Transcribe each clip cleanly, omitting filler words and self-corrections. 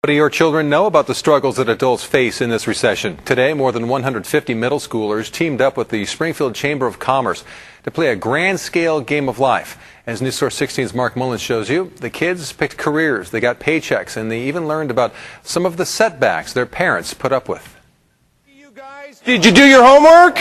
What do your children know about the struggles that adults face in this recession? Today, more than 150 middle schoolers teamed up with the Springfield Chamber of Commerce to play a grand-scale game of life. As News Source 16's Mark Mullins shows you, the kids picked careers, they got paychecks, and they even learned about some of the setbacks their parents put up with. You guys, did you do your homework?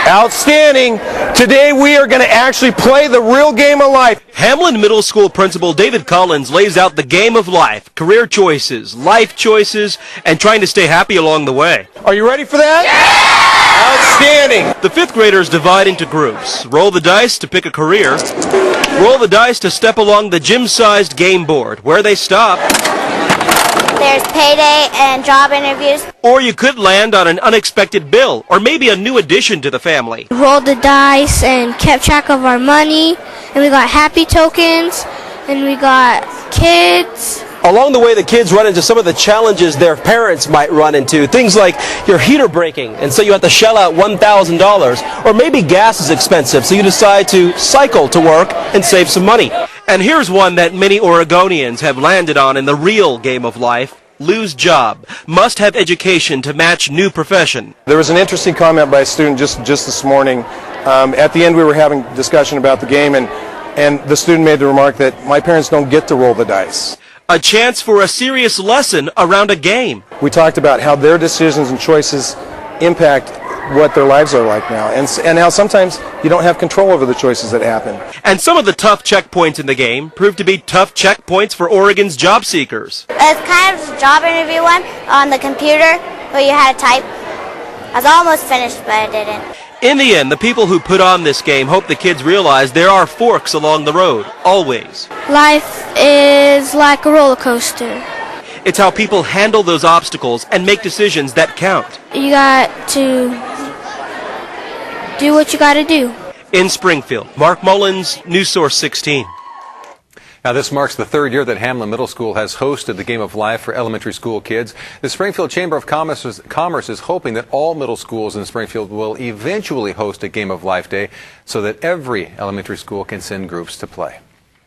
Outstanding. Today we are going to actually play the real game of life. Hamlin Middle School Principal David Collins lays out the game of life, career choices, life choices, and trying to stay happy along the way. Are you ready for that? Yeah! Outstanding. The fifth graders divide into groups. Roll the dice to pick a career. Roll the dice to step along the gym-sized game board. Where they stop. There's payday and job interviews. Or you could land on an unexpected bill, or maybe a new addition to the family. Rolled the dice and kept track of our money, and we got happy tokens, and we got kids. Along the way, the kids run into some of the challenges their parents might run into. Things like your heater breaking, and so you have to shell out $1,000. Or maybe gas is expensive, so you decide to cycle to work and save some money. And here's one that many Oregonians have landed on in the real game of life. Lose job. Must have education to match new profession. There was an interesting comment by a student just this morning. At the end we were having discussion about the game, and the student made the remark that my parents don't get to roll the dice. A chance for a serious lesson around a game. We talked about how their decisions and choices impact what their lives are like now, and how sometimes you don't have control over the choices that happen. And some of the tough checkpoints in the game proved to be tough checkpoints for Oregon's job seekers. It's kind of a job interview one on the computer where you had to type. I was almost finished, but I didn't. In the end, the people who put on this game hope the kids realize there are forks along the road, always. Life is like a roller coaster. It's how people handle those obstacles and make decisions that count. You got to do what you got to do. In Springfield, Mark Mullins, News Source 16. Now, this marks the third year that Hamlin Middle School has hosted the Game of Life for elementary school kids. The Springfield Chamber of Commerce is hoping that all middle schools in Springfield will eventually host a Game of Life Day so that every elementary school can send groups to play.